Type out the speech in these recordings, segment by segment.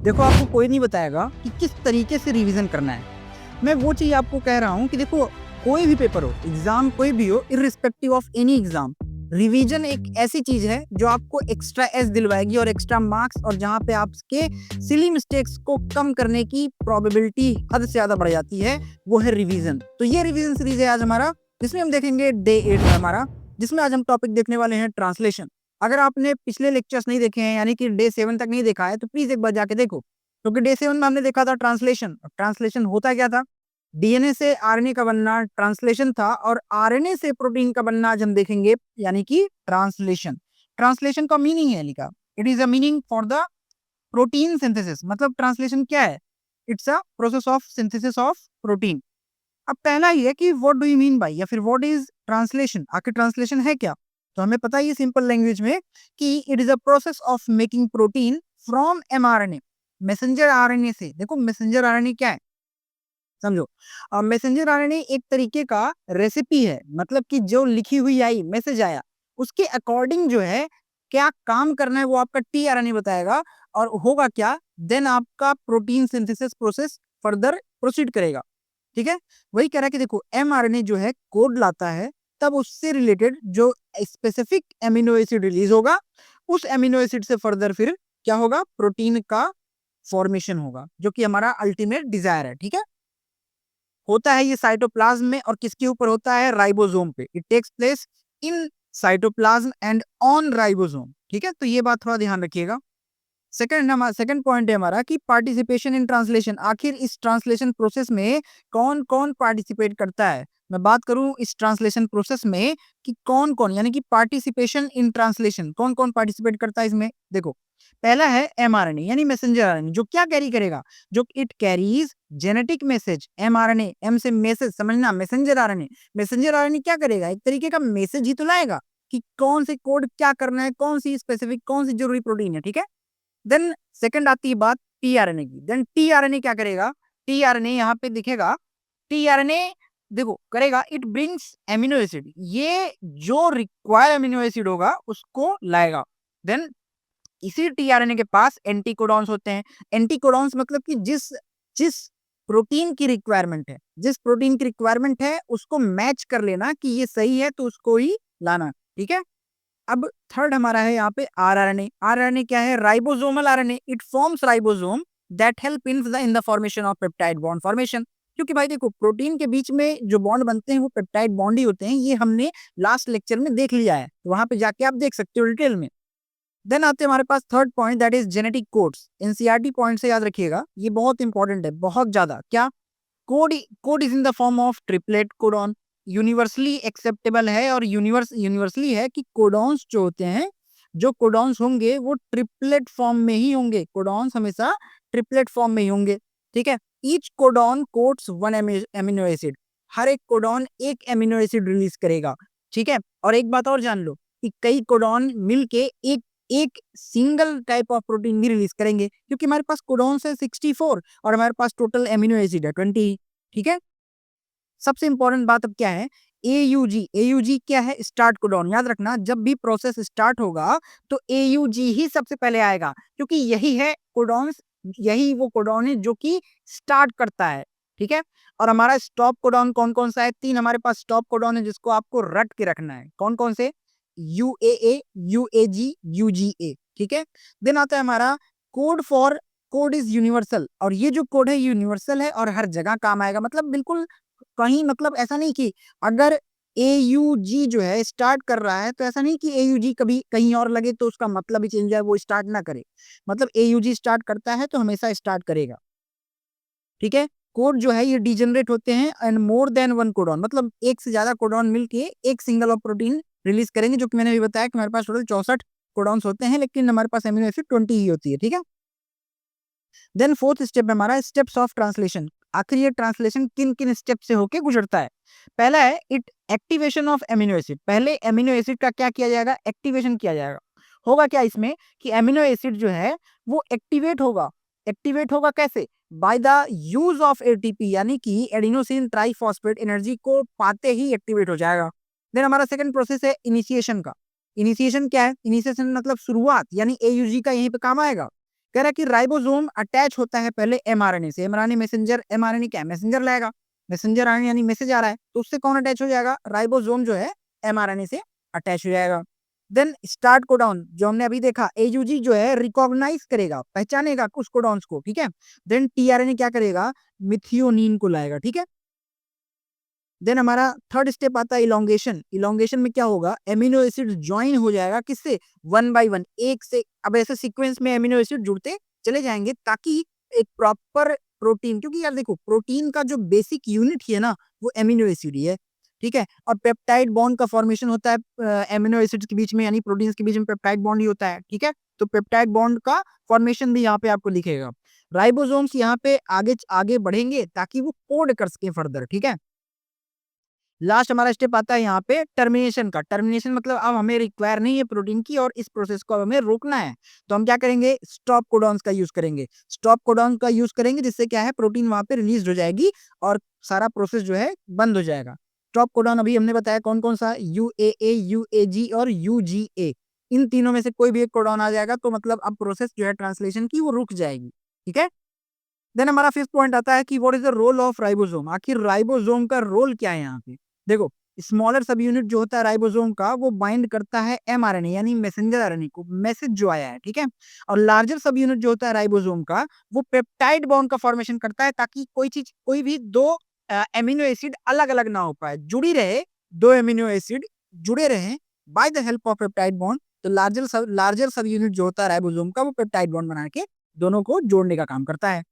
देखो आपको कोई नहीं बताएगा कि किस तरीके से रिवीजन करना है। मैं वो चीज़ आपको कह रहा हूँ कि देखो कोई भी पेपर हो, एग्जाम कोई भी हो, irrespective of any exam, revision एक ऐसी चीज है जो आपको एक्स्ट्रा एस दिलवाएगी और एक्स्ट्रा मार्क्स, और जहाँ पे आपके सिली मिस्टेक्स को कम करने की प्रोबेबिलिटी हद से ज्यादा बढ़ जाती है, वो है रिवीजन। तो ये रिवीजन सीरीज है आज हमारा, जिसमें हम देखेंगे डे 8 है हमारा, जिसमें आज हम टॉपिक देखने वाले हैं ट्रांसलेशन। अगर आपने पिछले लेक्चर्स नहीं देखे हैं, यानी कि डे 7 तक नहीं देखा है, तो प्लीज एक बार जाके देखो, क्योंकि डे 7 में हमने देखा था ट्रांसलेशन। ट्रांसलेशन होता क्या था? डीएनए से आरएनए का बनना ट्रांसलेशन था, और आरएनए से प्रोटीन का बनना आज हम देखेंगे, यानी कि ट्रांसलेशन। ट्रांसलेशन का मीनिंग है लिखा, it is a meaning for the protein synthesis. मतलब ट्रांसलेशन क्या है? It's a process of synthesis of protein. अब पहला ही है कि what do you mean by, या फिर व्हाट इज ट्रांसलेशन, आखिर ट्रांसलेशन है क्या? तो हमें पता ही है सिंपल लैंग्वेज में कि it is a process of making protein from mRNA, messenger RNA से। देखो मैसेंजर आरएनए क्या है समझो। मैसेंजर आरएनए एक तरीके का रेसिपी है, मतलब कि जो लिखी हुई आई, मैसेज आया, उसके अकॉर्डिंग जो है क्या काम करना है वो आपका टीआरएनए बताएगा, और होगा क्या, देन आपका protein synthesis process further proceed करेगा। ठीक है, वही कह रहा है कि देखो एमआरएनए जो है कोड लाता है, तब उससे रिलेटेड जो स्पेसिफिक एमिनो एसिड रिलीज होगा, उस एमिनो एसिड से फर्दर फिर क्या होगा, प्रोटीन का फॉर्मेशन होगा, जो कि हमारा अल्टीमेट डिजायर है। ठीक है, होता है ये साइटोप्लाज्म में, और किसके ऊपर होता है, राइबोसोम पे। It takes place in cytoplasm and on ribosome. ठीक है, तो ये बात थोड़ा ध्यान रखिएगा। सेकंड पॉइंट है हमारा कि पार्टिसिपेशन इन ट्रांसलेशन। आखिर इस ट्रांसलेशन प्रोसेस में कौन कौन पार्टिसिपेट करता है? मैं बात करूं इस ट्रांसलेशन प्रोसेस में कि कौन कौन, यानी कि पार्टिसिपेशन इन ट्रांसलेशन, कौन कौन पार्टिसिपेट करता है इसमें। देखो पहला है एमआरएनए, यानी मैसेंजर आरएनए, जो क्या कैरी करेगा, जो it carries genetic message. MRNA, M से मैसेज समझना, मैसेंजर आरएनए। मैसेंजर आरएनए क्या करेगा, एक तरीके का मैसेज ही तो लाएगा कि कौन से कोड क्या करना है, कौन सी स्पेसिफिक, कौन सी जरूरी प्रोटीन है। ठीक है, देन सेकंड आती है बात टीआरएनए की। देन टीआरएनए क्या करेगा, टीआरएनए यहाँ पे दिखेगा, टीआरएनए देखो करेगा, इट ब्रिंग्स एमिनो एसिड, ये जो रिक्वायर एमिनो एसिड होगा उसको लाएगा। देन इसी टीआरएनए के पास एंटीकोडॉन्स होते हैं। एंटीकोडॉन्स मतलब कि जिस जिस प्रोटीन की रिक्वायरमेंट है, जिस प्रोटीन की रिक्वायरमेंट है उसको मैच कर लेना कि ये सही है, तो उसको ही लाना। ठीक है, अब थर्ड हमारा है यहाँ पे आरआरएनए। आरआरएनए क्या है, ribosomal RNA. It forms ribosome that help in the formation of peptide bond formation. क्योंकि भाई देखो प्रोटीन के बीच में जो बॉन्ड बनते हैं वो पेप्टाइड बॉन्ड ही होते हैं, ये हमने लास्ट लेक्चर में देख लिया है, तो वहां पे जाके आप देख सकते हो डिटेल में। देन आते हैं हमारे पास third point, that is genetic codes. NCERT point से याद रखिएगा, ये बहुत इंपॉर्टेंट है, बहुत ज्यादा। क्या code is in the form of triplet codon. Universally acceptable है और यूनिवर्सली है कि कोडॉन्स जो होते हैं, जो कोडॉन्स होंगे वो ट्रिपलेट फॉर्म में ही होंगे। कोडॉन्स हमेशा ट्रिपलेट फॉर्म में ही होंगे। ठीक है, each codon codes one amino acid. हर एक कोडॉन एक एमिनो एसिड रिलीज करेगा। ठीक है, और एक बात और जान लो कि कई कोडॉन मिलके एक एक सिंगल टाइप ऑफ प्रोटीन भी रिलीज करेंगे, क्योंकि हमारे पास कोडॉन्स है 64 और हमारे पास टोटल एमिनो एसिड है 20। ठीक है, सबसे इंपॉर्टेंट बात अब क्या है, एयूजी। एयूजी क्या है, स्टार्ट कोडॉन। याद रखना जब भी प्रोसेस स्टार्ट होगा तो एयूजी ही सबसे पहले आएगा, क्योंकि यही है कोडॉन्स, यही वो कोडॉन है जो कि स्टार्ट करता है। ठीक है, और हमारा स्टॉप कोडॉन कौन कौन सा है, 3 हमारे पास स्टॉप कोडॉन है जिसको आपको रट के रखना है। कौन कौन से, यूएए, यूएजी, यूजीए। ठीक है, देन आता है हमारा code for, code is universal, और ये जो कोड है यूनिवर्सल है और हर जगह काम आएगा। मतलब बिल्कुल कहीं, मतलब ऐसा नहीं कि अगर AUG जो है स्टार्ट कर रहा है, तो ऐसा नहीं कि AUG कभी कहीं और लगे तो उसका मतलब ही चेंज है, वो स्टार्ट ना करे। मतलब AUG स्टार्ट करता है तो हमेशा स्टार्ट करेगा। ठीक है, कोड जो है ये डिजेनरेट होते हैं and more than one codon, मतलब एक से ज्यादा कोडॉन मिलके एक सिंगल ऑफ प्रोटीन रिलीज करेंगे, जो कि मैंने भी बताया कि हमारे पास टोटल 64 कोडॉन्स होते हैं, लेकिन हमारे पास एमिनो एसिड 20 ही होती है। ठीक है, देन फोर्थ स्टेप है हमारा स्टेप्स ऑफ ट्रांसलेशन। आखिर ये ट्रांसलेशन किन किन स्टेप से होके गुजरता है। पहला है it activation of amino acid. पहले एमिनो एसिड का क्या किया जाएगा, एक्टिवेशन किया जाएगा। होगा क्या इसमें कि एमिनो एसिड जो है वो एक्टिवेट होगा। एक्टिवेट होगा कैसे, by the use of ATP, यानी कि एडिनोसिन ट्राइफॉस्फेट एनर्जी को पाते ही एक्टिवेट हो जाएगा। देन हमारा सेकंड प्रोसेस है इनिशिएशन का। इनिशिएशन क्या है, इनिशिएशन मतलब शुरुआत, यानी एयूजी का यहीं पे काम आएगा। कह रहा है कि राइबोसोम अटैच होता है पहले एमआरएनए से। एमआरएनए मैसेंजर, एमआरएनए क्या है? मैसेंजर लाएगा। मैसेंजर आरएनए यानी मैसेज आ रहा है, तो उससे कौन अटैच हो जाएगा? राइबोसोम जो है एमआरएनए से अटैच हो जाएगा। देन स्टार्ट कोडॉन जो हमने अभी देखा, एयूजी जो है रिकॉग्नाइज करेगा, पहचानेगा कुछ कोडॉन्स को, ठीक है। देन टीआरएनए क्या करेगा? मिथियोनिन को लाएगा, ठीक है। देन हमारा थर्ड स्टेप आता है इलोंगेशन। इलोंगेशन में क्या होगा? एमिनो एसिड ज्वाइन हो जाएगा किससे? वन बाय वन, एक से, अब ऐसे सीक्वेंस में एमिनो एसिड जुड़ते चले जाएंगे ताकि एक प्रॉपर प्रोटीन, क्योंकि यार देखो प्रोटीन का जो बेसिक यूनिट ही है ना वो एमिनो एसिड ही है, ठीक है। और पेप्टाइड बॉन्ड का फॉर्मेशन होता है एमिनो एसिड्स के बीच में, यानी प्रोटीन्स के बीच में पेप्टाइड बॉन्ड ही होता है, ठीक है। तो पेप्टाइड बॉन्ड का फॉर्मेशन भी यहाँ पे आपको लिखेगा। राइबोसोम्स यहाँ पे आगे आगे बढ़ेंगे ताकि वो कोड कर सके फर्दर, ठीक है। लास्ट हमारा स्टेप आता है यहाँ पे टर्मिनेशन का। टर्मिनेशन मतलब अब हमें रिक्वायर नहीं है प्रोटीन की और इस प्रोसेस को अब हमें रोकना है, तो हम क्या करेंगे? स्टॉप कोडॉन्स का यूज करेंगे। स्टॉप कोडॉन का यूज करेंगे जिससे क्या है, प्रोटीन वहां पे रिलीज हो जाएगी और सारा प्रोसेस जो है बंद हो जाएगा। स्टॉप कोडॉन अभी हमने बताया कौन कौन सा, यूएए, यूएजी और यूजीए। इन तीनों में से कोई भी एक कोडॉन आ जाएगा तो मतलब अब प्रोसेस जो है ट्रांसलेशन की वो रुक जाएगी, ठीक है। देन हमारा फिफ्थ पॉइंट आता है कि what is the role of ribosome. आखिर राइबोसोम का रोल क्या है यहाँ पे? देखो, स्मॉलर सब यूनिट जो होता है राइबोसोम का वो बाइंड करता है एमआरएनए यानी मैसेंजर आरएनए को, मैसेज जो आया है, ठीक है। और लार्जर सब यूनिट जो होता है राइबोसोम का वो पेप्टाइड बॉन्ड का फॉर्मेशन करता है ताकि कोई चीज, कोई भी दो एमिनो एसिड अलग अलग ना हो पाए, जुड़ी रहे, दो एमिनो एसिड जुड़े रहे by the help of peptide bond. तो लार्जर सब यूनिट जो होता है राइबोसोम का वो पेप्टाइड बॉन्ड बना के दोनों को जोड़ने का काम करता है।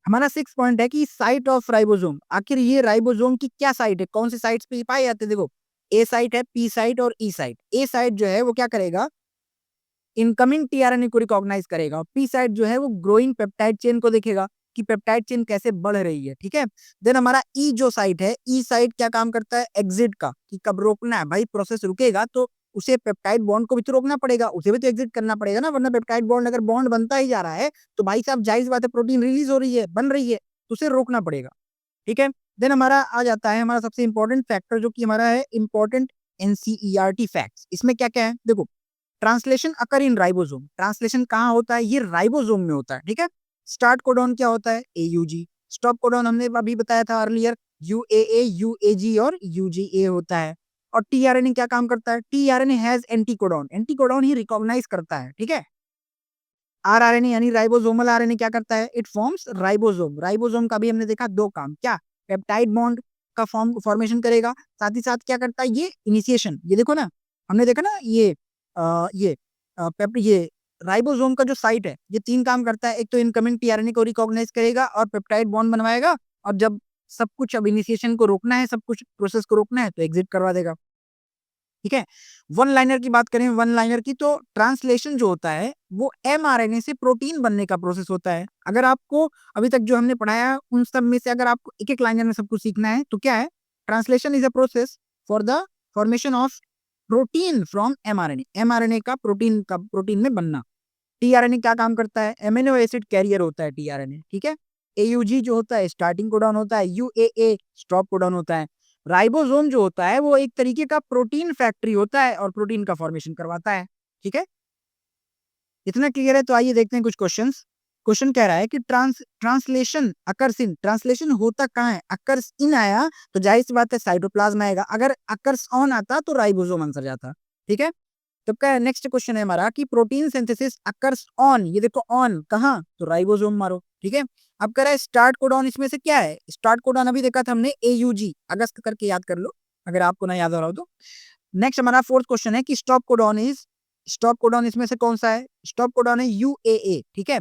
हमारा सिक्स पॉइंट है कि साइट ऑफ राइबोसोम। आखिर ये राइबोसोम की क्या साइट है, कौन सी साइट्स पे पाए जाते हैं? देखो, ए साइट है, पी साइट और ई साइट। ए साइट जो है वो क्या करेगा? इनकमिंग टीआरएनए को रिकॉग्नाइज करेगा। और पी साइट जो है वो ग्रोइंग पेप्टाइड चेन को देखेगा कि पेप्टाइड चेन कैसे बढ़ रही है, ठीक है। देन हमारा ई जो साइट है, ई साइट क्या काम करता है? एग्जिट का, कि कब रोकना है भाई, प्रोसेस रुकेगा तो उसे पेप्टाइड बॉन्ड को भी तो रोकना पड़ेगा, उसे भी तो एग्जिट करना पड़ेगा ना, वरना पेप्टाइड बॉन्ड अगर बॉन्ड बनता ही जा रहा है तो भाई साहब जाहिर सी बात है प्रोटीन रिलीज हो रही है, बन रही है, तो उसे रोकना पड़ेगा, ठीक है। देन हमारा आ जाता है हमारा सबसे इंपॉर्टेंट फैक्टर जो कि हमारा है इंपॉर्टेंट एनसीईआरटी फैक्ट्स। इसमें क्या क्या है? देखो, ट्रांसलेशन अकर इन राइबोसोम। ट्रांसलेशन कहाँ होता है? ये राइबोसोम में होता है, ठीक है। स्टार्ट कोडॉन क्या होता है? एयूजी। स्टॉप कोडॉन हमने अभी बताया था अर्लियर, यूएए, यूएजी और यूजीए होता है। और टीआरएनए क्या काम करता है? TRNA has anti codon. Anti codon ही रिकॉग्नाइज करता है, ठीक है। आरआरएनए यानी राइबोसोमल आरएनए क्या करता है? It forms ribosome. राइबोसोम का भी हमने देखा दो काम, क्या? पेप्टाइड बॉन्ड का फॉर्मेशन करेगा, साथ ही साथ क्या करता है? ये इनिशिएशन, ये देखो ना, हमने देखा ना ये ये राइबोसोम का जो साइट है ये तीन काम करता है। एक तो इनकमिंग टीआरएनए को रिकॉग्नाइज करेगा और पेप्टाइड बॉन्ड बनवाएगा, और जब सब कुछ, अब इनिशिएशन को रोकना है, सब कुछ प्रोसेस को रोकना है तो एग्जिट करवा देगा, ठीक है। वन लाइनर की बात करें, वन लाइनर की, तो ट्रांसलेशन जो होता है वो एमआरएनए से प्रोटीन बनने का प्रोसेस होता है। अगर आपको अभी तक जो हमने पढ़ाया उन सब में से अगर आपको एक एक लाइनर में सब कुछ सीखना है तो क्या है? Translation is a process for the formation of protein from mRNA. MRNA का प्रोटीन में बनना। टीआरएनए क्या काम करता है? एमिनो एसिड कैरियर होता है टीआरएनए, ठीक है। एयूजी जो होता है स्टार्टिंग कोडॉन होता है, यूएए स्टॉप कोडॉन होता है। राइबोसोम जो होता है वो एक तरीके का प्रोटीन फैक्ट्री होता है और प्रोटीन का फॉर्मेशन करवाता है, ठीक है। इतना क्लियर है? तो आइए देखते हैं कुछ क्वेश्चंस। क्वेश्चन कह रहा है कि ट्रांसलेशन अकर्स इन। ट्रांसलेशन होता कहाँ है? अकर्स इन आया तो जाहिर सी बात है साइटोप्लाज्म आएगा, अगर अकर्स ऑन आता तो राइबोसोम आंसर जाता, ठीक है। तो क्या नेक्स्ट क्वेश्चन है हमारा कि प्रोटीन सिंथेसिस अकर्स ऑन, ये देखो ऑन कहाँ, तो राइबोसोम मारो, ठीक है। अब कह रहा है स्टार्ट कोडॉन, इसमें से क्या है? स्टार्ट कोडॉन अभी देखा था हमने एयूजी, अगस्त करके याद कर लो अगर आपको ना याद हो रहा हो तो। नेक्स्ट हमारा फोर्थ क्वेश्चन है कि स्टॉप कोडॉन इसमें से कौन सा है? स्टॉप कोडॉन है यूएए, ठीक है।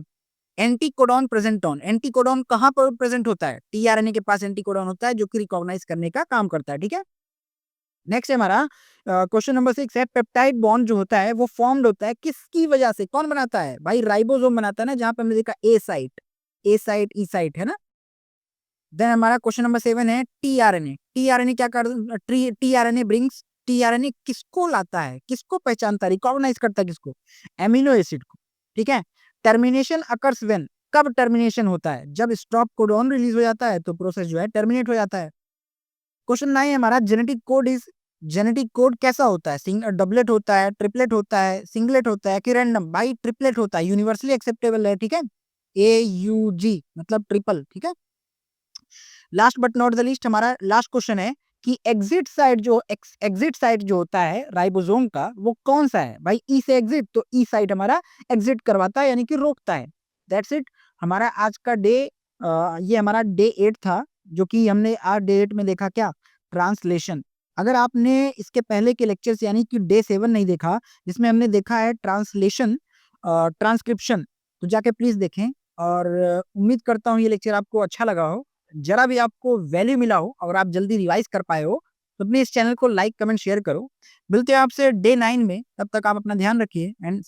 Anti codon present on. Anti codon कहाँ पर प्रेजेंट होता है? टीआरएनए के पास एंटी कोडॉन होता है जो कि रिकॉग्नाइज करने का काम करता है, ठीक है। नेक्स्ट है हमारा क्वेश्चन नंबर 6 है पेप्टाइड बॉन्ड जो होता है वो फॉर्म्ड होता है किसकी वजह से? कौन बनाता है भाई? राइबोसोम बनाता है ना, जहां पे हमने देखा ए साइट, ए साइट, ई साइट है ना। देन हमारा क्वेश्चन नंबर 7 है टीआरएनए। टीआरएनए क्या कर, टीआरएनए ब्रिंग्स, टीआरएनए किसको लाता है, किसको पहचानता है, रिकॉग्नाइज करता है किसको? एमिनो एसिड को, ठीक है। टर्मिनेशन अकर्स व्हेन, कब टर्मिनेशन होता है? जब स्टॉप कोडॉन रिलीज हो जाता है तो प्रोसेस जो है टर्मिनेट हो जाता है। क्वेश्चन 9 है हमारा genetic code is genetic code कैसा होता है, डबलेट होता है, ट्रिपलेट होता है, सिंगलेट होता है कि रैंडम? भाई ट्रिपलेट होता है, यूनिवर्सली एक्सेप्टेबल है, ठीक है। AUG मतलब ट्रिपल, ठीक है। Last but not the least हमारा लास्ट क्वेश्चन है कि एग्जिट साइट जो होता है राइबोसोम का वो कौन सा है? भाई ई से एग्जिट, तो ई साइट हमारा एग्जिट करवाता है यानी कि रोकता है। That's it. हमारा आज का डे ये हमारा डे 8 था, जो कि हमने आज डे 8 में देखा क्या? ट्रांसलेशन। अगर आपने इसके पहले के लेक्चर्स यानी कि डे 7 नहीं देखा, जिसमें हमने देखा है ट्रांसलेशन ट्रांसक्रिप्शन, तो जाके प्लीज देखें। और उम्मीद करता हूँ ये लेक्चर आपको अच्छा लगा हो, जरा भी आपको वैल्यू मिला हो और आप जल्दी रिवाइज कर पाए हो, तो अपने इस चैनल को लाइक कमेंट शेयर करो। मिलते हैं आपसे डे 9 में, तब तक आप अपना ध्यान रखिए एंड